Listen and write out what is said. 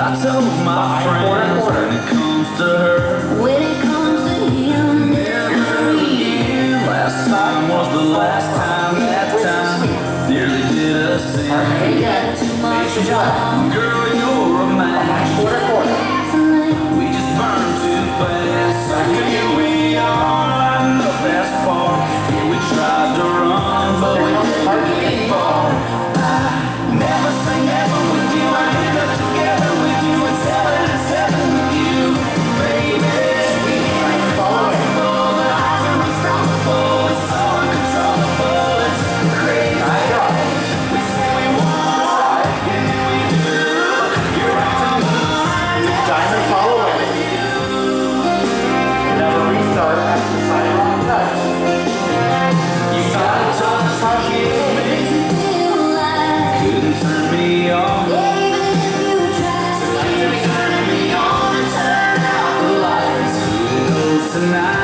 I told my friends when it comes to her, When it comes to him, never again. Last time was the last time, that time nearly did us in. he got too much job. Girl, you're a match. We just burn too fast. Here we are, in the best part. Here we tried to run, but we didn't get far. I never say never with you. I end up together with you. It's heaven with you, baby. Unstoppable, the highs are unstoppable. It's so uncontrollable. It's crazy. We say we want, and then we do. You're on my mind. Diamond following. Never restart after the sidewalk touch. You gotta touch my kiss me. Makes me feel like, Couldn't turn me on. even if you try, Keep turning me on and turn out the lights. Who knows tonight?